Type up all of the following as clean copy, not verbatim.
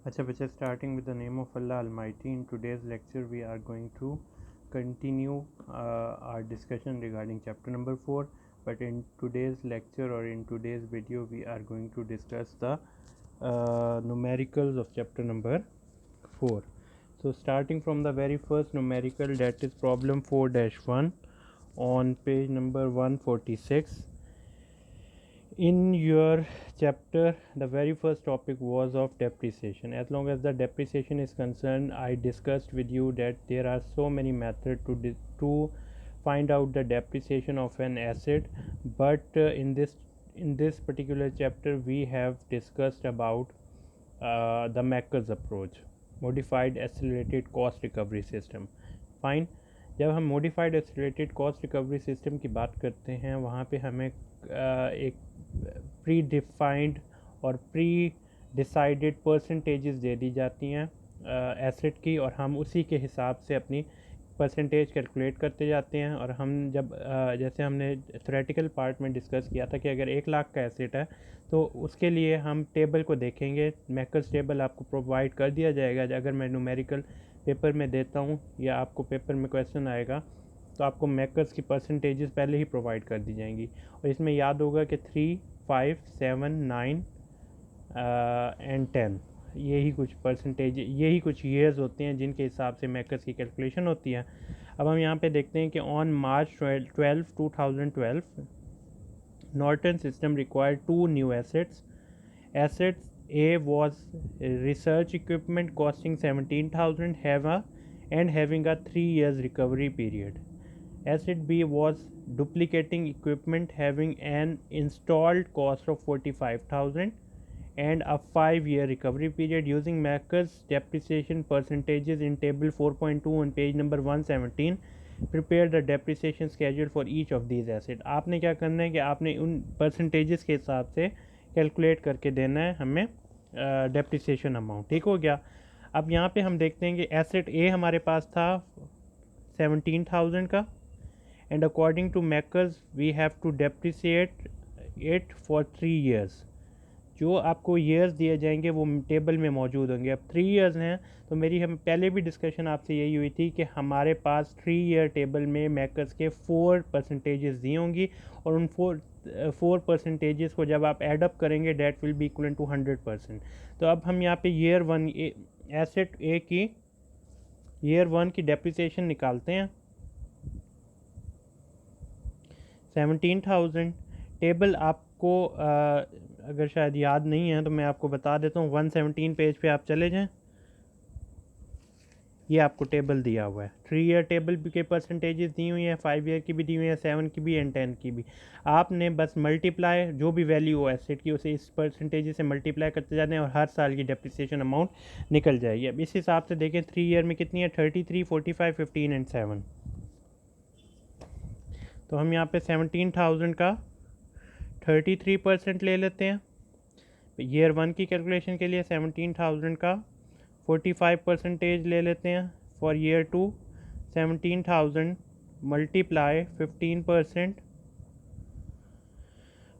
अच्छा बच्चा, starting with the name of Allah Almighty. In today's lecture we are going to continue our discussion regarding chapter number 4, but in today's lecture or in today's video we are going to discuss the numericals of chapter number 4. So starting from the very first numerical, that is problem 4-1 on page number 146. In your chapter, the very first topic was of depreciation. As long as the depreciation is concerned, I discussed with you that there are so many methods to find out the depreciation of an asset, but in this particular chapter we have discussed about the Macker's approach, modified accelerated cost recovery system. Fine, जब हम modified accelerated cost recovery system की बात करते हैं वहाँ पे हमें एक प्री डिफाइंड और प्री डिसाइडेड परसेंटेजेस दे दी जाती हैं एसेट की, और हम उसी के हिसाब से अपनी परसेंटेज कैलकुलेट करते जाते हैं। और हम जब जैसे हमने थ्योरेटिकल पार्ट में डिस्कस किया था कि अगर 1 लाख का एसेट है तो उसके लिए हम टेबल को देखेंगे। मैकर्स टेबल आपको प्रोवाइड कर दिया जाएगा। अगर मैं न्यूमेरिकल पेपर में देता हूँ या आपको पेपर में क्वेश्चन आएगा तो आपको मैकर्स की परसेंटेजेस पहले ही प्रोवाइड कर दी जाएंगी, और इसमें याद होगा कि 3, 5, 7, 9 एंड 10 यही कुछ परसेंटेज, यही कुछ ईयर्स होते हैं जिनके हिसाब से मैकर्स की कैलकुलेशन होती है। अब हम यहाँ पे देखते हैं कि on March 12, 2012 Norton system required 2 new assets. Assets A was research equipment costing 17,000 and having a 3 years recovery period. Asset B was duplicating equipment having an installed cost of 45,000 and a 5-year recovery period. Using Macker's depreciation percentages in table 4.2 on page number 117, prepare the depreciation schedule for each of these asset. आपने क्या करना है कि आपने उन percentages के हिसाब से कैलकुलेट करके देना है हमें डेप्रिसिएशन अमाउंट। ठीक हो गया। अब यहाँ पे हम देखते हैं कि एसेट ए हमारे पास था 17,000 का, and according to MACRS we have to depreciate it for 3 years. जो आपको ईयर्स दिए जाएंगे वो टेबल में मौजूद होंगे। अब 3 ईयर्स हैं तो मेरी हम पहले भी डिस्कशन आपसे यही हुई थी कि हमारे पास 3 ईयर टेबल में मैकर्स के 4 परसेंटेजेस दी होंगी, और उन 4 परसेंटेजेस को जब आप एडअप करेंगे that will be equal to 100%। तो अब हम यहाँ पे ईयर 1 एसेट ए की ईयर 1 की डेप्रिसिएशन निकालते हैं। 17,000 टेबल आपको अगर शायद याद नहीं है तो मैं आपको बता देता हूँ। 117 पेज पे आप चले जाएं, ये आपको टेबल दिया हुआ है। 3 ईयर टेबल के परसेंटेजेस दी हुई है, 5 ईयर की भी दी हुई है, 7 की भी एंड 10 की भी। आपने बस मल्टीप्लाई जो भी वैल्यू हो एसेट की उसे इस परसेंटेज से मल्टीप्लाई करते जाते हैं और हर साल की डेप्रिसिएशन अमाउंट निकल जाएगी। अब इस हिसाब से देखें 3 ईयर में कितनी है, 33, 45, 15 एंड 7। तो हम यहाँ पे 17,000 का 33% ले लेते हैं ईयर 1 की कैलकुलेशन के लिए। 17,000 का 45% ले लेते हैं for year 2। 17,000 multiply 15%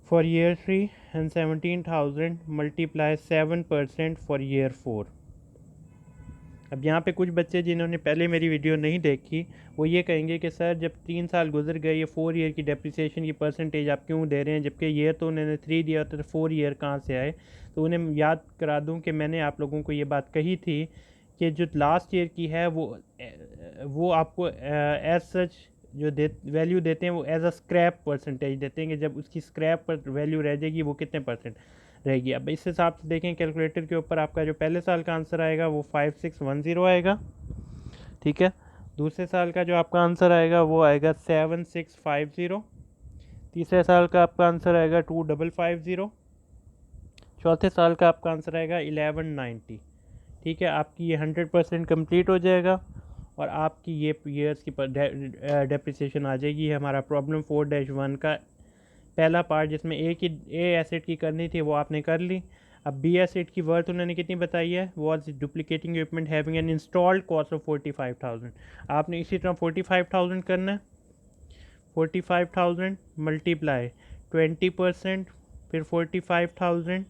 for year 3 and 17,000 multiply 7% for year 4। अब यहाँ पे कुछ बच्चे जिन्होंने पहले मेरी वीडियो नहीं देखी वो ये कहेंगे कि सर जब 3 साल गुजर गए ये 4 ईयर की डेप्रिसिएशन की परसेंटेज आप क्यों दे रहे हैं, जबकि ईयर तो उन्होंने 3 दिया तो 4 ईयर कहाँ से आए। तो उन्हें याद करा दूं कि मैंने आप लोगों को ये बात कही थी कि जो लास्ट ईयर की है वो आपको एज सच जो वैल्यू देते हैं वो एज अ स्क्रैप परसेंटेज देते हैं कि जब उसकी स्क्रैप पर वैल्यू रह जाएगी वो कितने परसेंट रहेगी। अब इस हिसाब से देखें कैलकुलेटर के ऊपर आपका जो पहले साल का आंसर आएगा वो 5610 आएगा। ठीक है। दूसरे साल का जो आपका आंसर आएगा वो आएगा 7650। तीसरे साल का आपका आंसर आएगा 2550। चौथे साल का आपका आंसर आएगा 1190। ठीक है। आपकी ये 100% कम्प्लीट हो जाएगा और आपकी ये ईयर्स की डेप्रिसिएशन आ जाएगी। हमारा प्रॉब्लम 4-1 का पहला पार्ट जिसमें ए एसेट की करनी थी वो आपने कर ली। अब बी एसेट की वर्थ उन्होंने कितनी बताई है, was duplicating equipment having an installed cost of 45,000। आपने इसी तरह 45,000 करना है। 45,000 मल्टीप्लाई 20%, फिर 45,000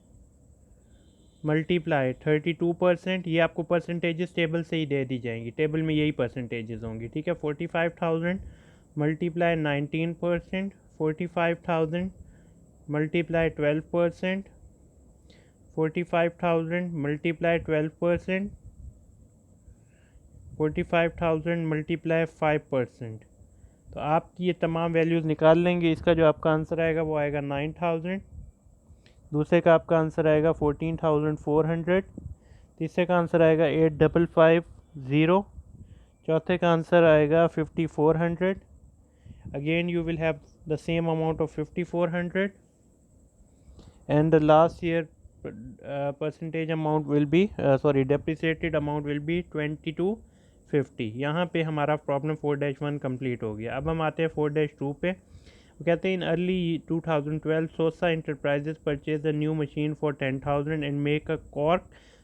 मल्टीप्लाई 32%, ये आपको परसेंटेजेस टेबल से ही दे दी जाएंगी, टेबल में यही परसेंटेजेस होंगी, ठीक है। 45,000 मल्टीप्लाई 19%, 45,000 मल्टीप्लाई 12%, 45,000 मल्टीप्लाई 12%, 45,000 मल्टीप्लाई 5%। तो आप ये तमाम वैल्यूज़ निकाल लेंगे, इसका जो आपका आंसर आएगा वो आएगा 9,000, दूसरे का आपका आंसर आएगा 14,400, तीसरे का आंसर आएगा 8,550, चौथे का आंसर आएगा 5,400। Again you will have the same amount of 5,400 and the last year percentage amount will be depreciated amount will be 2250। यहाँ पे हमारा प्रॉब्लम 4-1 कंप्लीट हो गया। अब हम आते हैं 4-2 पे। वो कहते हैं in early 2012 Sosa enterprises purchase a new machine for 10,000 and make a cork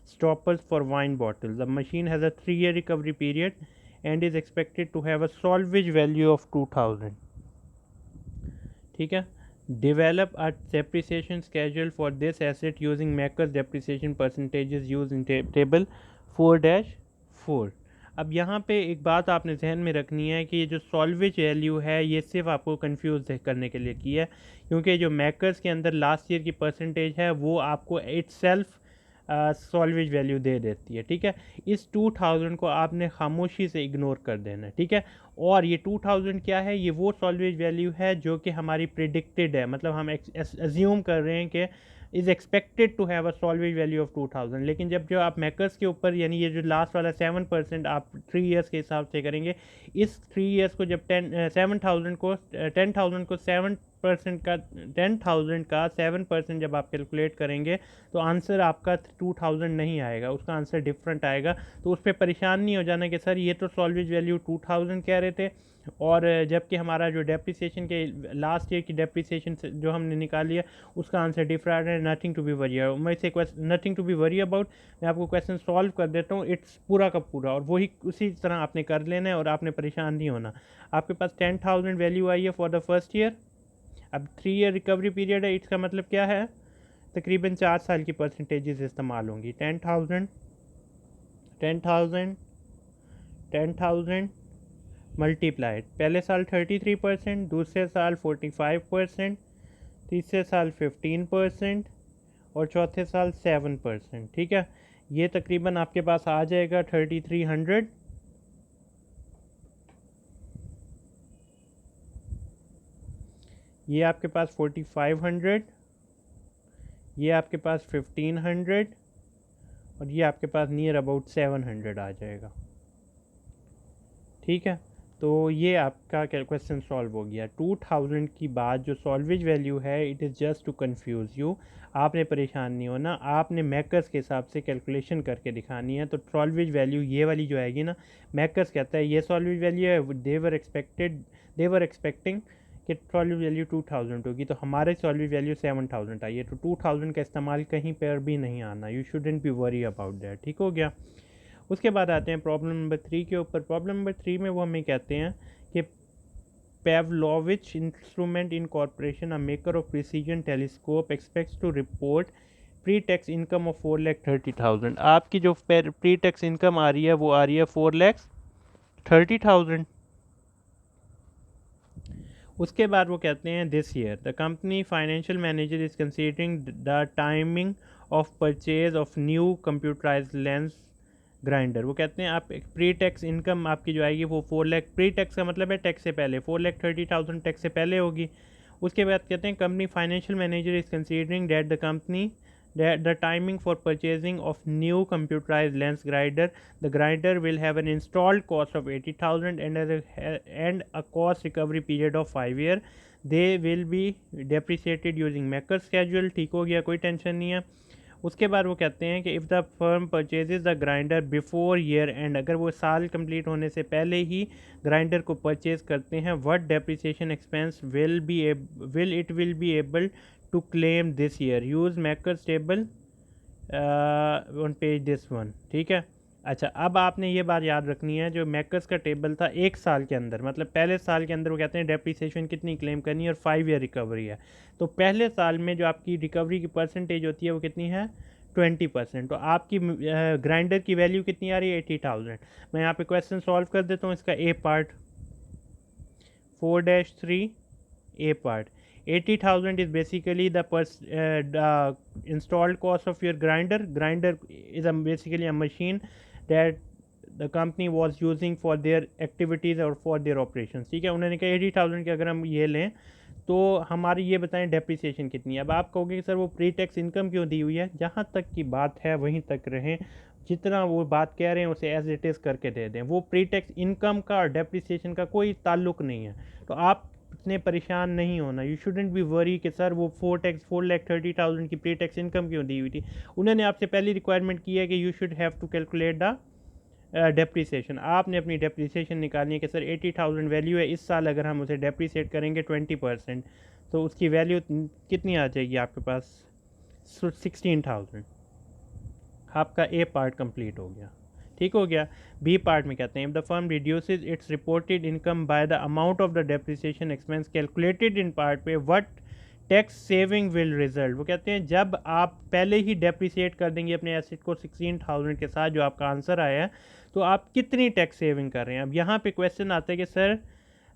stoppers for wine bottles. The machine has a 3-year recovery period and is expected to have a salvage value of 2,000, ठीक है। Develop a depreciation schedule for this asset using Makers depreciation percentages used in table 4-4। अब यहाँ पे एक बात आपने जहन में रखनी है कि ये जो सॉल्वेज वैल्यू है ये सिर्फ आपको कंफ्यूज करने के लिए की है, क्योंकि जो मैकर्स के अंदर लास्ट ईयर की परसेंटेज है वो आपको इटसेल्फ सॉल्वेज वैल्यू दे देती है, ठीक है। इस 2,000 को आपने खामोशी से इग्नोर कर देना है, ठीक है। और ये 2,000 क्या है, ये वो सॉल्वेज वैल्यू है जो कि हमारी प्रिडिक्टेड है, मतलब हम एज्यूम कर रहे हैं कि is expected to have a salvage value of 2,000। लेकिन जब जो आप मैकर्स के ऊपर यानी ये जो लास्ट वाला 7% आप 3 ईयर्स के हिसाब से करेंगे, इस 3 ईयर्स को जब 10,000 को 10,000 को 7% का 10,000 का 7% जब आप कैलकुलेट करेंगे तो आंसर आपका 2,000 नहीं आएगा, उसका आंसर डिफरेंट आएगा। तो उस पर परेशान नहीं हो जाना कि सर ये तो सॉल्वेज वैल्यू 2,000 कह रहे थे और जबकि हमारा जो डेप्रिसिएशन के लास्ट ईयर की डेप्रिसिएशन जो हमने निकाली है उसका आंसर डिफरेंट है। नथिंग टू बी वरी, मैं इसे nothing to be worry about, मैं आपको क्वेश्चन सॉल्व कर देता हूँ, इट्स पूरा का पूरा, और वही उसी तरह आपने कर लेना है और आपने परेशान नहीं होना। आपके पास 10,000 वैल्यू आई है फॉर द फर्स्ट ईयर। अब 3 ईयर रिकवरी पीरियड है, इसका मतलब क्या है, तकरीबन 4 साल की परसेंटेजेस इस्तेमाल होंगी। 10,000 10,000 10,000 मल्टीप्लाइड, पहले साल 33%, दूसरे साल 45%, तीसरे साल 15% और चौथे साल 7%, ठीक है। ये तकरीबन आपके पास आ जाएगा 3,300। ये आपके पास 4,500, ये आपके पास 1,500 और ये आपके पास नियर अबाउट 700 आ जाएगा, ठीक है। तो ये आपका क्वेश्चन सॉल्व हो गया। 2,000 की बाद जो सॉल्वेज वैल्यू है it is just to confuse you, आपने परेशान नहीं होना, आपने मैकर्स के हिसाब से कैलकुलेशन करके दिखानी है। तो सॉल्वेज वैल्यू ये वाली जो आएगी ना, मैकर्स कहता है ये सॉल्वेज वैल्यू है, दे वर एक्सपेक्टिंग कि सॉल्वेज वैल्यू 2,000 होगी, तो हमारे सॉल्वेज वैल्यू 7,000 आई है। तो 2,000 का इस्तेमाल कहीं पर भी नहीं आना, you shouldn't be worry about that, ठीक हो गया। उसके बाद आते हैं प्रॉब्लम नंबर 3 के ऊपर। प्रॉब्लम नंबर 3 में वो हमें कहते हैं कि Pavlovich instrument in corporation, a maker of precision telescope, expects to report pre tax income of 4,30,000। आपकी जो प्री टैक्स इनकम आ रही है वो आ रही है 4,30,000। उसके बाद वो कहते हैं this year the company financial manager is considering the timing of purchase of new computerised lens grinder. वो कहते हैं आप प्री टैक्स इनकम आपकी जो आएगी वो 4 लाख, प्री टैक्स का मतलब है टैक्स से पहले, 4,30,000 टैक्स से पहले होगी। उसके बाद कहते हैं company financial manager is considering that the company the timing for purchasing of new computerized lens grinder. The grinder will have an installed cost of 80,000 and a cost recovery period of 5 years. They will be depreciated using Makers schedule, ठीक हो गया, कोई tension नहीं है। उसके बाद वो कहते हैं कि if the firm purchases the grinder before year and, अगर वो साल कंप्लीट होने से पहले ही ग्राइंडर को परचेज करते हैं, what depreciation expense will it be able to claim this year, use MACRS table on page this one, ठीक है। अच्छा, अब आपने ये बात याद रखनी है, जो मैकर्स का टेबल था एक साल के अंदर, मतलब पहले साल के अंदर वो कहते हैं डेप्रिसिएशन कितनी क्लेम करनी है और 5 ईयर रिकवरी है। तो पहले साल में जो आपकी रिकवरी की परसेंटेज होती है वो कितनी है, 20%। तो आपकी ग्राइंडर की वैल्यू कितनी आ रही है 80,000। मैं यहाँ पे क्वेश्चन सॉल्व कर देता हूँ। इसका ए part 4-3 A part 80,000 is basically the installed cost of your grinder. Grinder is basically a machine that the company was using for their activities or for their operations। ठीक है, उन्होंने कहा 80,000 के अगर हम ये लें तो हमारी ये बताएं डेप्रिसिएशन कितनी है। अब आप कहोगे कि सर वो प्री टैक्स इनकम क्यों दी हुई है। जहाँ तक की बात है वहीं तक रहें, जितना वो बात कह रहे हैं उसे एज इट इज़ करके दे दें। वो प्री टैक्स इनकम का और डेप्रिसिएशन का कोई ताल्लुक नहीं है। तो आप इतने परेशान नहीं होना। यू शुडेंट बी वरी कि सर वो 4,30,000 की प्री टैक्स इनकम क्यों दी हुई थी। उन्होंने आपसे पहली रिक्वायरमेंट की है कि you should have to calculate the depreciation. आपने अपनी डेप्रीसिएशन निकालनी है कि सर 80,000 वैल्यू है, इस साल अगर हम उसे डेप्रीसिएट करेंगे 20% तो उसकी वैल्यू कितनी आ जाएगी आपके पास 16,000। आपका ए पार्ट कंप्लीट हो गया, ठीक हो गया। बी पार्ट में कहते हैं if the firm reduces its reported income by the amount of the depreciation expense calculated in part पे what tax saving will result. वो कहते हैं जब आप पहले ही डेप्रिसिएट कर देंगे अपने एसेट को 16,000 के साथ, जो आपका आंसर आया है, तो आप कितनी टैक्स सेविंग कर रहे हैं। अब यहाँ पे क्वेश्चन आता है कि सर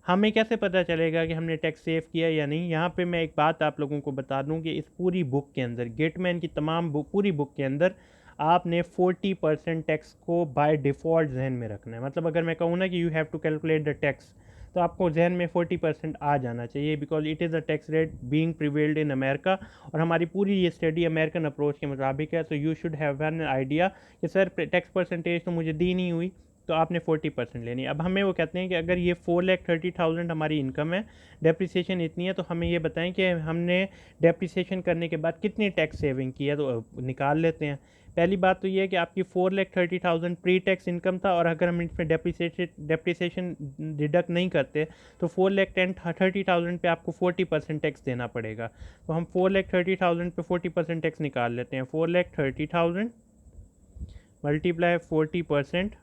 हमें कैसे पता चलेगा कि हमने टैक्स सेव किया या नहीं। यहाँ पे मैं एक बात आप लोगों को बता दूँ कि इस पूरी बुक के अंदर, गेटमैन की तमाम पूरी बुक के अंदर आपने 40% टैक्स को बाय डिफ़ॉल्ट जहन में रखना है। मतलब अगर मैं कहूँ ना कि you have to calculate the tax, तो आपको जहन में 40% आ जाना चाहिए, because it is a tax rate being prevailed in America. और हमारी पूरी ये स्टडी अमेरिकन अप्रोच के मुताबिक है। तो you should have an idea कि सर टैक्स परसेंटेज तो मुझे दी नहीं हुई, तो आपने 40% लेनी है। अब हमें वो कहते हैं कि अगर ये 4,30,000 हमारी इनकम है, डेप्रिसिएशन इतनी है, तो हमें ये बताएं कि हमने डेप्रिसिएशन करने के बाद कितनी टैक्स सेविंग की है। तो निकाल लेते हैं। पहली बात तो ये है कि आपकी 4,30,000 प्री टैक्स इनकम था, और अगर हम इसमें डेप्रिसिएशन डिडक्ट नहीं करते तो 4,30,000 पे आपको 40% टैक्स देना पड़ेगा। तो हम 4,30,000 पे 40% टैक्स निकाल लेते हैं। 4,30,000 मल्टीप्लाई 40%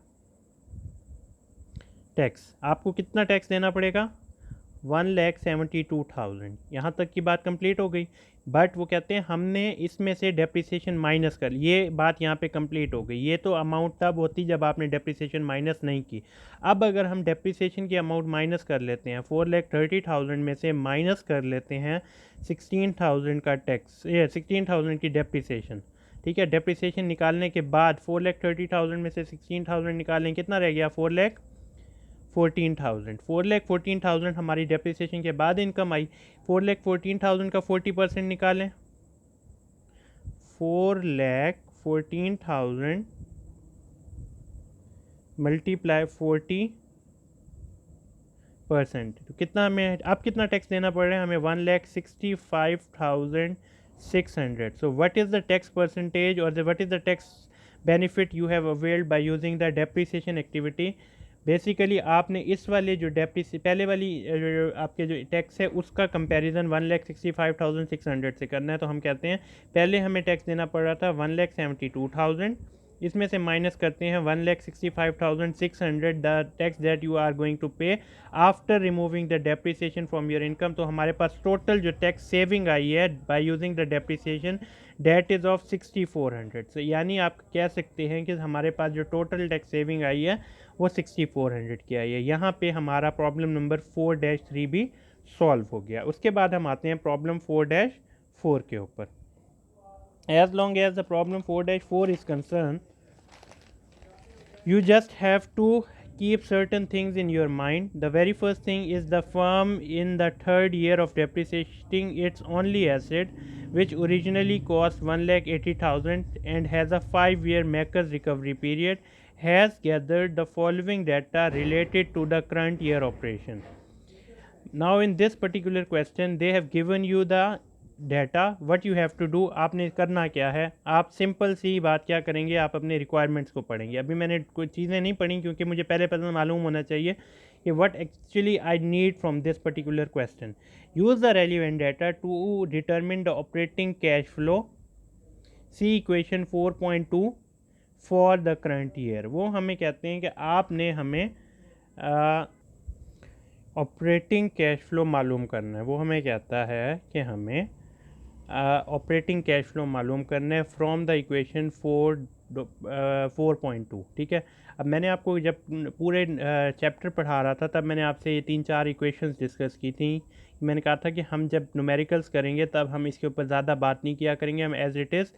टैक्स, आपको कितना टैक्स देना पड़ेगा 1,72,000। यहाँ तक की बात कंप्लीट हो गई। बट वो कहते हैं हमने इसमें से डेप्रिसिएशन माइनस कर, ये बात यहाँ पे कंप्लीट हो गई। ये तो अमाउंट तब होती जब आपने डेप्रिसिएशन माइनस नहीं की। अब अगर हम डेप्रिसिएशन की अमाउंट माइनस कर लेते हैं, 4,30,000 में से माइनस कर लेते हैं 16,000 का टैक्स, ये 16,000 की डेप्रिसिएशन, ठीक है। डेप्रिसिएशन निकालने के बाद 4,30,000 में से 16,000 निकालें, कितना रह गया 4,14,000। 4,14,000 हमारी डेप्रिसिएशन के बाद इनकम आई। 4,14,000 का 40% निकालें। 4,14,000 मल्टीप्लाई 40%, तो कितना हमें अब कितना टैक्स देना पड़ रहा है हमें 1,65,600। So what is the tax percentage और what is the tax benefit you have availed by using the depreciation activity. Basically आपने इस वाले जो पहले वाली आपके जो टैक्स है उसका कंपैरिजन 1,65,600 से करना है। तो हम कहते हैं पहले हमें टैक्स देना पड़ रहा था 1,72,000, इसमें से माइनस करते हैं 1,65,600 the tax that you are going to pay after removing the depreciation from your income. तो हमारे पास टोटल जो टैक्स सेविंग आई है by using the depreciation that is of 6,400। so, यानी आप कह सकते हैं कि हमारे पास जो टोटल टैक्स सेविंग आई है वो 6,400 की आई है। यहाँ पे हमारा प्रॉब्लम नंबर 4-3 भी सॉल्व हो गया। उसके बाद हम आते हैं प्रॉब्लम 4-4 के ऊपर। As long as the problem 4-4 is concerned, you just have to keep certain things in your mind. The very first thing is the firm in the third year of depreciating its only asset, which originally cost 1,80,000 and has a 5-year maker's recovery period, has gathered the following data related to the current year operation. Now in this particular question they have given you the data. What you have to do, आपने करना क्या है, आप simple सी बात क्या करेंगे, आप अपने रिक्वायरमेंट्स को पढ़ेंगे। अभी मैंने कोई चीज़ें नहीं पढ़ी क्योंकि मुझे पहले मालूम होना चाहिए कि what actually I need from this particular question. Use the relevant data to determine the operating cash flow, see equation 4.2 for the current year. वो हमें कहते हैं कि आपने हमें ऑपरेटिंग कैश फ्लो मालूम करना है। वो हमें कहता है कि हमें ऑपरेटिंग कैश फ्लो मालूम करना है फ्रॉम द इक्वेशन 4.2। ठीक है, अब मैंने आपको जब पूरे चैप्टर पढ़ा रहा था तब मैंने आपसे ये 3-4 इक्वेशंस डिस्कस की थी। मैंने कहा था कि हम जब न्यूमेरिकल्स करेंगे तब हम इसके ऊपर ज़्यादा बात नहीं किया करेंगे, हम एज इट इज़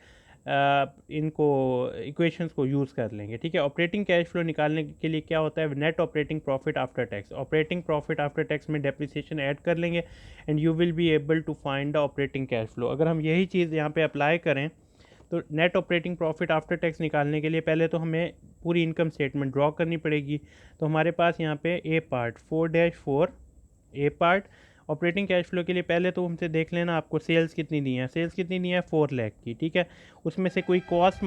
इनको इक्वेशंस को यूज़ कर लेंगे। ठीक है, ऑपरेटिंग कैश फ्लो निकालने के लिए क्या होता है, net operating profit after tax. Operating profit after tax में डेप्रिसिएशन ऐड कर लेंगे and you will be able to find the operating cash flow. अगर हम यही चीज़ यहाँ पे अप्लाई करें तो net operating profit after tax निकालने के लिए पहले तो हमें पूरी इनकम स्टेटमेंट ड्रॉ करनी पड़ेगी। तो हमारे पास यहाँ पे ए पार्ट 4-4 ए पार्ट ऑपरेटिंग कैश फ्लो के लिए पहले तो हमसे देख लेना आपको सेल्स कितनी दी है। सेल्स कितनी दी है 4 लाख की। ठीक है, उसमें से कोई कॉस्ट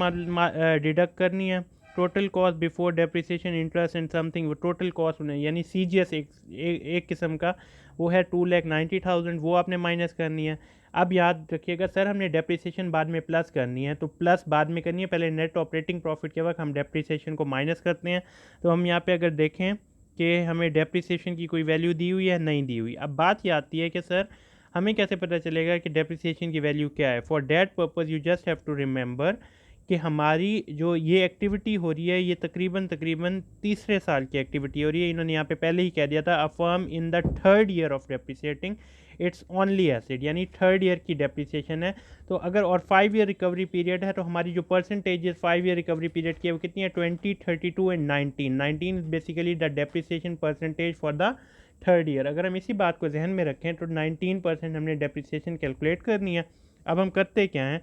डिडक्ट करनी है। Total cost before depreciation interest and something, वो टोटल कॉस्ट यानी CGS एक किस्म का वो है 2,90,000, वो आपने माइनस करनी है। अब याद रखिएगा सर हमने डेप्रिसिएशन बाद में प्लस करनी है, तो प्लस बाद में करनी है, पहले नेट ऑपरेटिंग प्रॉफिट के वक्त हम डेप्रिसिएशन को माइनस करते हैं। तो हम यहाँ पे अगर देखें कि हमें डेप्रिसिएशन की कोई वैल्यू दी हुई है, नहीं दी हुई। अब बात ये आती है कि सर हमें कैसे पता चलेगा कि डेप्रिसिएशन की वैल्यू क्या है। For that purpose you just have to remember कि हमारी जो ये एक्टिविटी हो रही है ये तकरीबन तीसरे साल की एक्टिविटी हो रही है। इन्होंने यहाँ पे पहले ही कह दिया था, a firm in the third year of depreciating it's only acid, यानी थर्ड ईयर की डेप्रिसिएशन है। तो अगर और 5 ईयर रिकवरी पीरियड है तो हमारी जो परसेंटेज 5 ईयर रिकवरी पीरियड की है वो कितनी है, 20, 32 and 19। 19 is basically the depreciation percentage for the third year. अगर हम इसी बात को जहन में रखें तो 19% हमने डेप्रिसिएशन कैलकुलेट करनी है। अब हम करते क्या हैं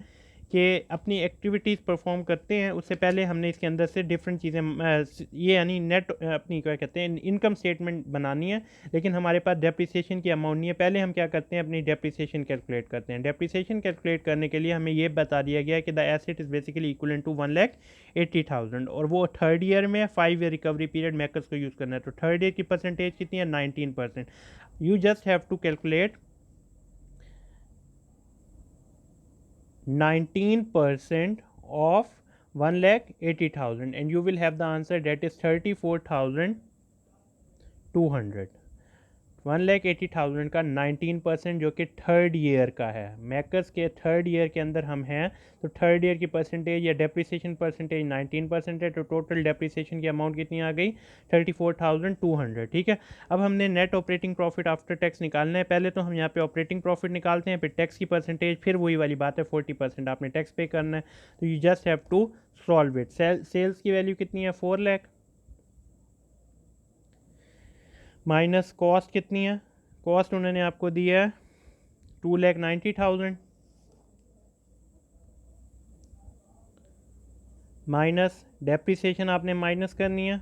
कि अपनी एक्टिविटीज़ परफॉर्म करते हैं, उससे पहले हमने इसके अंदर से डिफरेंट चीज़ें ये यानी नेट अपनी क्या कहते हैं इनकम स्टेटमेंट बनानी है, लेकिन हमारे पास डेप्रिसिएशन की अमाउंट नहीं है। पहले हम क्या करते हैं, अपनी डेप्रिसिएशन कैलकुलेट करते हैं। डेप्रिसिएशन कैलकुलेट करने के लिए हमें ये बता दिया गया है कि the asset is basically equal to 1,80,000 और वो थर्ड ईयर में 5 ईयर रिकवरी पीरियड मैकर्स को यूज़ करना है। तो थर्ड ईयर की परसेंटेज कितनी है, 19%। You just have to calculate 19% of 1,80,000 and you will have the answer that is 34,200। 1,80,000 का 19% जो कि थर्ड ईयर का है, मैकर्स के थर्ड ईयर के अंदर हम हैं, तो थर्ड ईयर की परसेंटेज या डेप्रिसिएशन परसेंटेज 19% है। तो टोटल डेप्रिसिएशन की अमाउंट कितनी आ गई, 34,200। ठीक है, अब हमने net operating profit after tax निकालना है। पहले तो हम यहाँ पे ऑपरेटिंग प्रॉफिट निकालते हैं, फिर टैक्स की परसेंटेज, फिर वही वाली बात है 40% आपने टैक्स पे करना है। तो you just have to solve it. Sales की वैल्यू कितनी है, 4 लाख, माइनस कॉस्ट कितनी है, कॉस्ट उन्होंने आपको दी है 2,90,000, माइनस डेप्रिसिएशन आपने माइनस करनी है।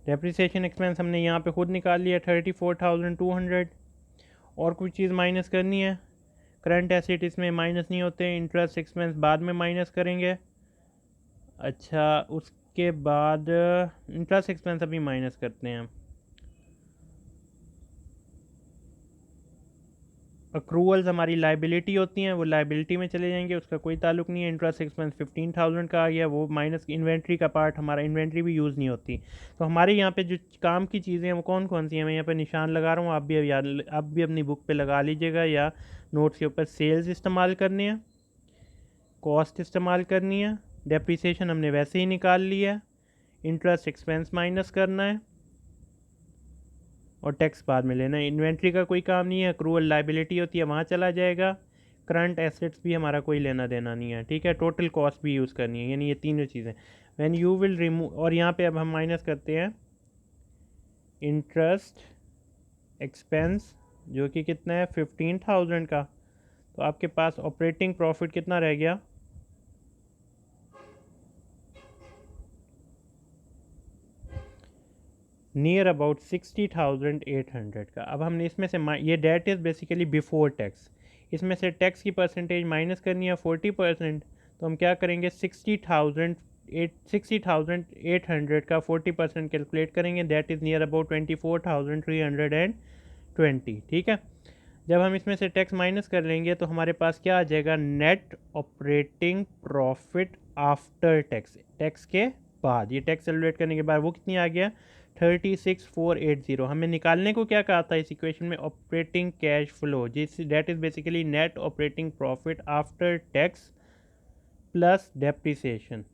डेप्रिसिएशन एक्सपेंस हमने यहाँ पे खुद निकाल लिया 34,200। और कुछ चीज़ माइनस करनी है, करंट एसेट इसमें माइनस नहीं होते, इंटरेस्ट एक्सपेंस बाद में माइनस करेंगे। अच्छा, उसके बाद इंटरेस्ट एक्सपेंस अभी माइनस करते हैं। अक्रूवल्स हमारी लाइबिलिटी होती हैं, वो लाइबिलिटी में चले जाएंगे, उसका कोई ताल्लुक नहीं है। इंटरेस्ट एक्सपेंस 15,000 का आ गया, वो माइनस इन्वेंट्री का पार्ट, हमारा इन्वेंट्री भी यूज़ नहीं होती। तो हमारे यहाँ पे जो काम की चीज़ें हैं वो कौन कौन सी हैं, मैं यहाँ पे निशान लगा रहा हूँ, आप भी अपनी बुक पे लगा लीजिएगा या नोट्स के ऊपर। सेल्स इस्तेमाल करनी है, कॉस्ट इस्तेमाल करनी है, डेप्रिसिएशन हमने वैसे ही निकाल लिया है, इंटरेस्ट एक्सपेंस माइनस करना है और टैक्स बाद में लेना है। इन्वेंट्री का कोई काम नहीं है, अक्रूवल लाइबिलिटी होती है वहाँ चला जाएगा, करंट एसेट्स भी हमारा कोई लेना देना नहीं है। ठीक है, टोटल कॉस्ट भी यूज़ करनी है, यानी ये तीनों चीज़ें। व्हेन यू विल रिमूव, और यहाँ पे अब हम माइनस करते हैं इंटरेस्ट एक्सपेंस जो कि कितना है 15,000 का। तो आपके पास ऑपरेटिंग प्रॉफिट कितना रह गया, नियर अबाउट 60,800 का। अब हमने इसमें से ये that is basically before tax, इसमें से टैक्स की परसेंटेज माइनस करनी है 40%। तो हम क्या करेंगे, 60,800 का 40% कैलकुलेट करेंगे, दैट इज़ नियर अबाउट 24,320। ठीक है, जब हम इसमें से टैक्स माइनस कर लेंगे तो हमारे पास क्या आ जाएगा, net operating profit after tax, tax के बाद। ये टैक्स कैलकुलेट करने के बाद वो कितनी आ गया, 36,480। हमें निकालने को क्या कहा था इस इक्वेशन में? ऑपरेटिंग कैश फ्लो, जिस that is basically net operating profit after tax plus depreciation.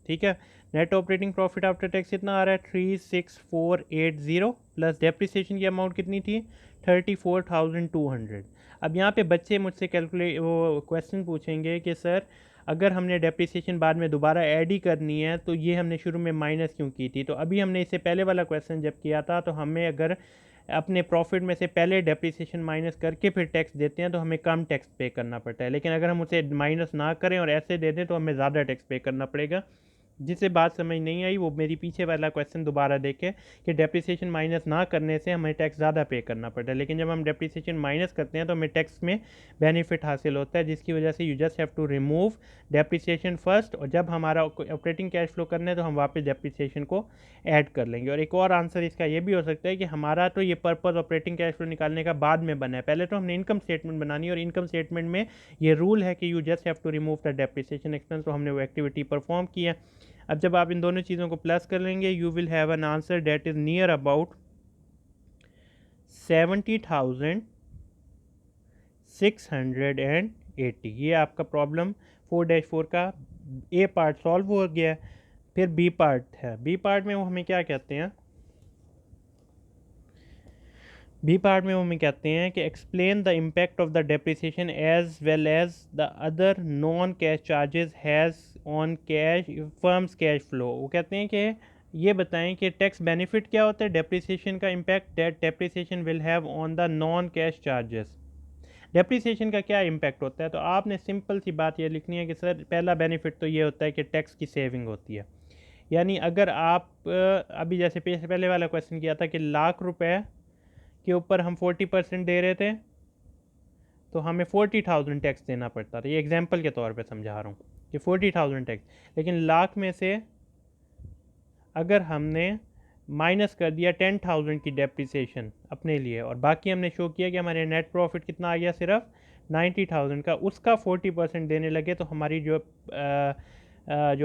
ठीक है, net operating profit after tax कितना आ रहा है? 36,480 प्लस डेप्रिसिएशन की अमाउंट कितनी थी? 34,200। अब यहाँ पे बच्चे मुझसे कैलकुलेट वो क्वेश्चन पूछेंगे कि सर अगर हमने डेप्रिसिएशन बाद में दोबारा ऐड ही करनी है तो ये हमने शुरू में माइनस क्यों की थी? तो अभी हमने इससे पहले वाला क्वेश्चन जब किया था तो हमें अगर अपने प्रॉफिट में से पहले डेप्रिसिएशन माइनस करके फिर टैक्स देते हैं तो हमें कम टैक्स पे करना पड़ता है, लेकिन अगर हम उसे माइनस ना करें और ऐसे दे दें तो हमें ज़्यादा टैक्स पे करना पड़ेगा। जिसे बात समझ नहीं आई वो मेरी पीछे वाला क्वेश्चन दोबारा देखे कि डेप्रिसिएशन माइनस ना करने से हमें टैक्स ज़्यादा पे करना पड़ता है, लेकिन जब हम डेप्रिसिएशन माइनस करते हैं तो हमें टैक्स में बेनिफिट हासिल होता है, जिसकी वजह से you just have to remove depreciation first, और जब हमारा ऑपरेटिंग कैश फ्लो करना है तो हम वापस डेप्रिसिएशन को ऐड कर लेंगे। और एक और आंसर इसका ये भी हो सकता है कि हमारा तो ये पर्पज़ ऑपरेटिंग कैश फ्लो निकालने का बाद में बना है, पहले तो हमने इनकम स्टेटमेंट बनानी है और इनकम स्टेटमेंट में ये रूल है कि you just have to remove the depreciation expense, तो हमने वो एक्टिविटी परफॉर्म की है। अब जब आप इन दोनों चीज़ों को प्लस कर लेंगे you will have an answer that is near about 70,680। ये आपका प्रॉब्लम 4-4 का ए पार्ट सॉल्व हो गया। फिर बी पार्ट है, बी पार्ट में वो हमें क्या कहते हैं? बी पार्ट में वो हमें कहते हैं कि explain the impact of the depreciation as well as the other non cash charges has on cash firm's cash flow. वो कहते हैं कि ये बताएं कि टैक्स बेनिफिट क्या होता है, डेप्रिसिएशन का impact that depreciation will have on the non cash charges. Depreciation का क्या इम्पैक्ट होता है? तो आपने सिंपल सी बात ये लिखनी है कि सर पहला बेनिफिट तो ये होता है कि टैक्स की सेविंग होती है, यानी अगर आप अभी जैसे पहले वाला क्वेश्चन किया था कि ₹1,00,000 के ऊपर हम 40% दे रहे थे तो हमें 40,000 टैक्स देना पड़ता था। ये एग्जांपल के तौर पे समझा रहा हूँ कि 40,000 टैक्स, लेकिन लाख में से अगर हमने माइनस कर दिया 10,000 की डेप्रिसिएशन अपने लिए और बाकी हमने शो किया कि हमारे नेट प्रॉफिट कितना आ गया सिर्फ 90,000 का, उसका 40% देने लगे तो हमारी जो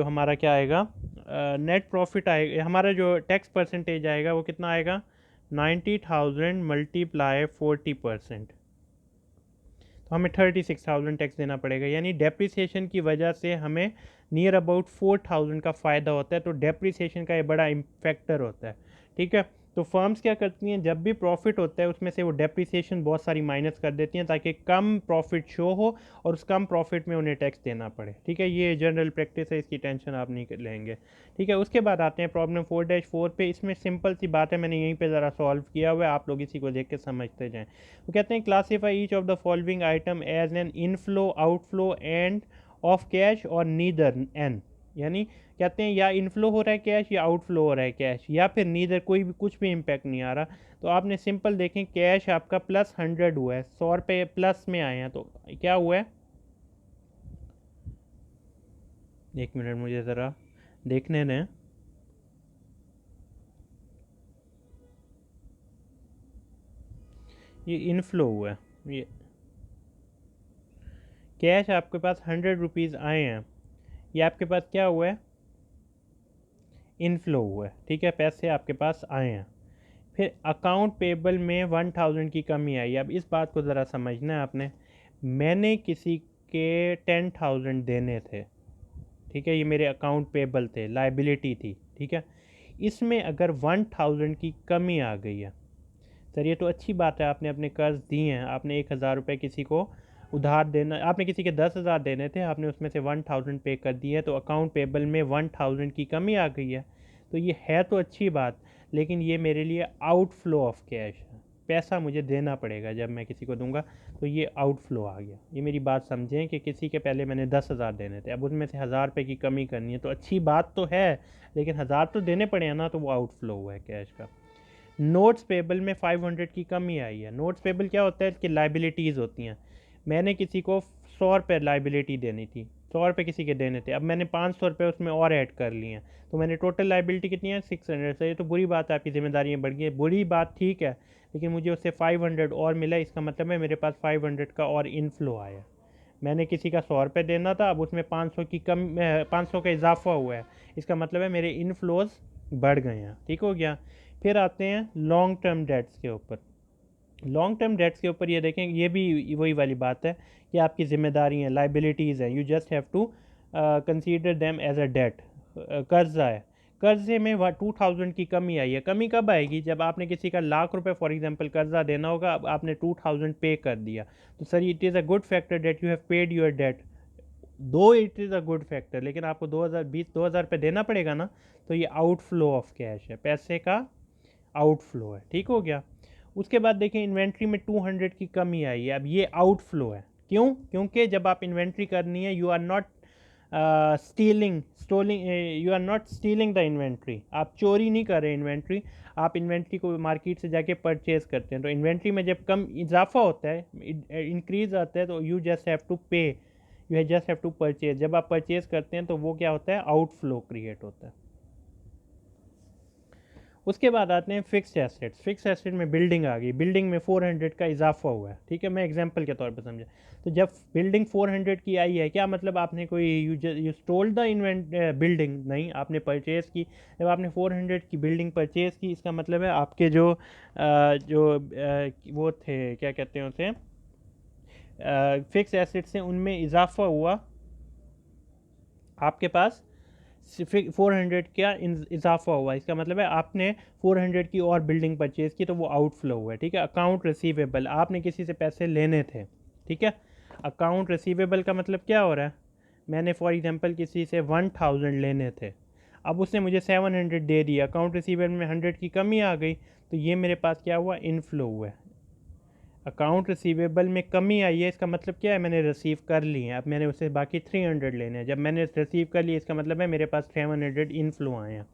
हमारा क्या आएगा नेट प्रॉफिट आएगा, हमारा जो टैक्स परसेंटेज आएगा वो कितना आएगा? 90,000 मल्टीप्लाई 40%, तो हमें 36,000 टैक्स देना पड़ेगा। यानी डेप्रिसिएशन की वजह से हमें नियर अबाउट 4,000 का फ़ायदा होता है, तो डेप्रिसिएशन का ये बड़ा फैक्टर होता है। ठीक है, तो फर्म्स क्या करती हैं, जब भी प्रॉफिट होता है उसमें से वो डेप्रिसिएशन बहुत सारी माइनस कर देती हैं ताकि कम प्रॉफिट शो हो और उस कम प्रॉफिट में उन्हें टैक्स देना पड़े। ठीक है, ये जनरल प्रैक्टिस है, इसकी टेंशन आप नहीं लेंगे। ठीक है, उसके बाद आते हैं प्रॉब्लम 4-4 पे। इसमें सिंपल सी बात है, मैंने यहीं पे ज़रा सॉल्व किया हुआ है, आप लोग इसी को देख के समझते जाएँ। वो कहते हैं classify each of the following item as an inflow outflow and of cash और नीदर एन, यानी कहते हैं या इनफ्लो हो रहा है कैश या आउटफ्लो हो रहा है कैश या फिर नीदर, कोई भी कुछ भी इम्पैक्ट नहीं आ रहा। तो आपने सिंपल देखें कैश आपका +100 हुआ है, 100 रुपये प्लस में आए हैं, तो क्या हुआ है? एक मिनट मुझे ज़रा देखने दें। ये इनफ्लो हुआ है, ये कैश आपके पास 100 रुपीज़ आए हैं, ये आपके पास क्या हुआ है? इनफ्लो हुआ है। ठीक है, पैसे आपके पास आए हैं। फिर अकाउंट पेबल में 1000 की कमी आई। अब इस बात को ज़रा समझना है आपने, मैंने किसी के 10,000 देने थे, ठीक है, ये मेरे अकाउंट पेबल थे, लाइबिलिटी थी। ठीक है, इसमें अगर 1000 की कमी आ गई है, सर ये तो अच्छी बात है, आपने अपने कर्ज दिए हैं, आपने 1,000 रुपये किसी को उधार देना, आपने किसी के 10,000 देने थे, आपने उसमें से 1000 पे कर दिए है, तो अकाउंट पेबल में 1000 की कमी आ गई है। तो ये है तो अच्छी बात, लेकिन ये मेरे लिए आउटफ्लो ऑफ कैश है, पैसा मुझे देना पड़ेगा जब मैं किसी को दूंगा, तो ये आउटफ्लो आ गया। ये मेरी बात समझें कि किसी के पहले मैंने 10,000 देने थे, अब उसमें से 1000 रुपये की कमी करनी है, तो अच्छी बात तो है, लेकिन 1000 तो देने पड़े हैं ना, तो वो आउटफ्लो हुआ है कैश का। नोट्स पेबल में 500 की कमी आई है। नोट्स पेबल क्या होता है कि लाइबिलिटीज़ होती हैं, मैंने किसी को 100 रुपये लाइबिलिटी देनी थी, 100 रुपये किसी के देने थे, अब मैंने 500 रुपये उसमें और ऐड कर लिए हैं, तो मैंने टोटल लाइबिलिटी कितनी है? 600 से। ये तो बुरी बात है, आपकी जिम्मेदारियाँ बढ़ गई है, बुरी बात ठीक है, लेकिन मुझे उससे 500 और मिला, इसका मतलब है मेरे पास 500 का और इनफ्लो आया। मैंने किसी का 100 रुपये देना था, अब उसमें 500 की 500 का इजाफा हुआ है, इसका मतलब है मेरे इनफ्लोज बढ़ गए हैं। ठीक हो गया। फिर आते हैं लॉन्ग टर्म डेट्स के ऊपर। लॉन्ग टर्म डेट्स के ऊपर ये देखें, ये भी वही वाली बात है कि आपकी जिम्मेदारी हैं, लाइबिलिटीज़ हैं, you just have to consider them as a debt. कर्जा है, कर्जे में 2000 की कमी आई है। कमी कब आएगी? जब आपने किसी का ₹1,00,000 फॉर एग्जांपल कर्जा देना होगा, अब आपने 2000 पे कर दिया, तो sir it is a good factor that you have paid your debt, though it is a good factor, लेकिन आपको 2000 पे देना पड़ेगा ना, तो ये आउटफ्लो ऑफ कैश है, पैसे का आउटफ्लो है। ठीक हो गया। उसके बाद देखें इन्वेंट्री में 200 की कमी आई है, अब ये आउटफ्लो है। क्यों? क्योंकि जब आप इन्वेंट्री करनी है, you are not you are not stealing the inventory, आप चोरी नहीं कर रहे इन्वेंट्री, आप इन्वेंट्री को मार्केट से जाके परचेज करते हैं। तो इन्वेंट्री में जब कम इजाफा होता है, इंक्रीज आता है, तो you just have to pay, you just have to purchase. जब आप परचेज करते हैं तो वो क्या होता है? आउटफ्लो क्रिएट होता है। उसके बाद आते हैं फिक्स्ड एसेट्स। फिक्स्ड एसेट में बिल्डिंग आ गई, बिल्डिंग में 400 का इजाफा हुआ है। ठीक है, मैं एग्जांपल के तौर पर समझा। तो जब बिल्डिंग 400 की आई है, क्या मतलब आपने कोई यू स्टोल द बिल्डिंग? नहीं, आपने परचेज़ की। जब आपने 400 की बिल्डिंग परचेज़ की, इसका मतलब है आपके वो थे, क्या कहते हैं उसे, फिक्स एसेट्स से, उनमें इजाफा हुआ, आपके पास 400 का इजाफा हुआ। इसका मतलब है आपने 400 की और बिल्डिंग परचेज की, तो वो आउटफ्लो हुआ है। ठीक है। अकाउंट रिसीवेबल, आपने किसी से पैसे लेने थे। ठीक है। अकाउंट रिसीवेबल का मतलब क्या हो रहा है? मैंने फॉर एग्जांपल किसी से 1000 लेने थे, अब उसने मुझे 700 दे दिया, अकाउंट रिसीवेबल में 100 की कमी आ गई, तो ये मेरे पास क्या हुआ? इनफ्लो हुआ है। अकाउंट रिसीवेबल में कमी आई है, इसका मतलब क्या है? मैंने रिसीव कर ली है, अब मैंने उससे बाकी 300 लेने हैं। जब मैंने रिसीव कर लिए, इसका मतलब है मेरे पास 700 इनफ्लो आए हैं।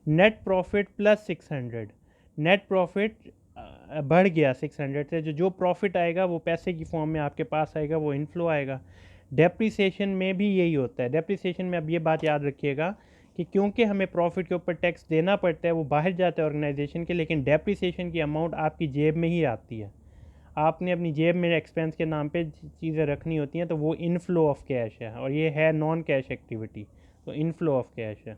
Net profit plus 600, net profit बढ़ गया 600 से, जो प्रॉफिट आएगा वो पैसे की फॉर्म में आपके पास आएगा, वो इनफ्लो आएगा। डेप्रिसिएशन में भी यही होता है। डेप्रिसिएशन में अब ये बात याद रखिएगा कि क्योंकि हमें प्रॉफिट के ऊपर टैक्स देना पड़ता है, वो बाहर जाता है ऑर्गेनाइजेशन के, लेकिन डेप्रिसिएशन की अमाउंट आपकी जेब में ही आती है। आपने अपनी जेब में एक्सपेंस के नाम पे चीज़ें रखनी होती हैं, तो वो इनफ्लो ऑफ कैश है, और ये है नॉन कैश एक्टिविटी, तो इनफ्लो ऑफ कैश है।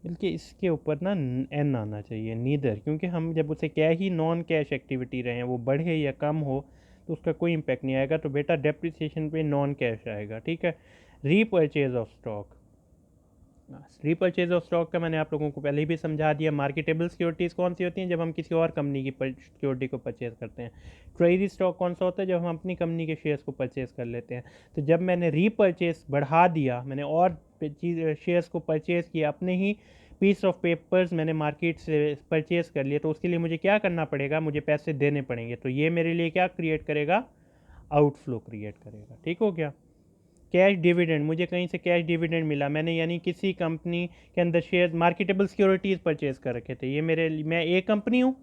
बल्कि इसके ऊपर ना एन आना चाहिए, नीदर, क्योंकि हम जब उसे क्या ही नॉन कैश एक्टिविटी रहे हैं, वो बढ़े या कम हो, तो उसका कोई इम्पेक्ट नहीं आएगा। तो बेटा डेप्रिसिएशन पे नॉन कैश आएगा। ठीक है। Repurchase of stock, repurchase of stock का मैंने आप लोगों को पहले ही भी समझा दिया। मार्केटेबल सिक्योरिटीज़ कौन सी होती हैं? जब हम किसी और कंपनी की सिक्योरिटी को परचेज़ करते हैं। ट्रेजरी स्टॉक कौन सा होता है? जब हम अपनी कंपनी के शेयर्स को परचेज़ कर लेते हैं। तो जब मैंने रीपर्चेज बढ़ा दिया, मैंने और शेयर्स को परचेज़ किया, अपने ही पीस ऑफ पेपर्स मैंने मार्केट से परचेज़ कर लिए, तो उसके लिए मुझे क्या करना पड़ेगा? मुझे पैसे देने पड़ेंगे। तो ये मेरे लिए क्या क्रिएट करेगा? आउटफ्लो क्रिएट करेगा। ठीक हो गया। कैश डिविडेंड, मुझे कहीं से कैश डिविडेंड मिला, मैंने यानी किसी कंपनी के अंदर शेयर, मार्केटेबल सिक्योरिटीज़ परचेज़ कर रखे थे। ये मैं ए कंपनी हूँ,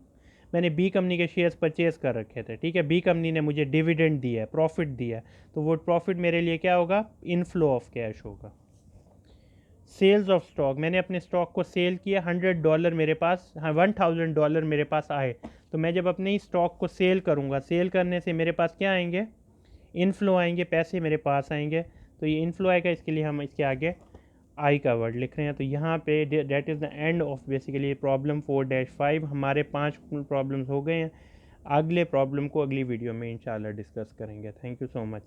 मैंने बी कंपनी के शेयर्स परचेज़ कर रखे थे। ठीक है। बी कंपनी ने मुझे डिविडेंड दिया है, प्रॉफिट दिया है, तो वो प्रॉफिट मेरे लिए क्या होगा? इनफ्लो ऑफ कैश होगा। सेल्स ऑफ स्टॉक, मैंने अपने स्टॉक को सेल किया, $100 मेरे पास, हाँ $1000 मेरे पास आए, तो मैं जब अपने ही स्टॉक को सेल करूँगा, सेल करने से मेरे पास क्या आएंगे? इनफ्लो आएंगे, पैसे मेरे पास आएंगे। तो ये इनफ्लो आएगा, इसके लिए हम इसके आगे आई का वर्ड लिख रहे हैं। तो यहाँ पे that is the end of basically problem 4-5। हमारे 5 प्रॉब्लम्स हो गए हैं। अगले प्रॉब्लम को अगली वीडियो में इंशाल्लाह डिस्कस करेंगे। Thank you so much.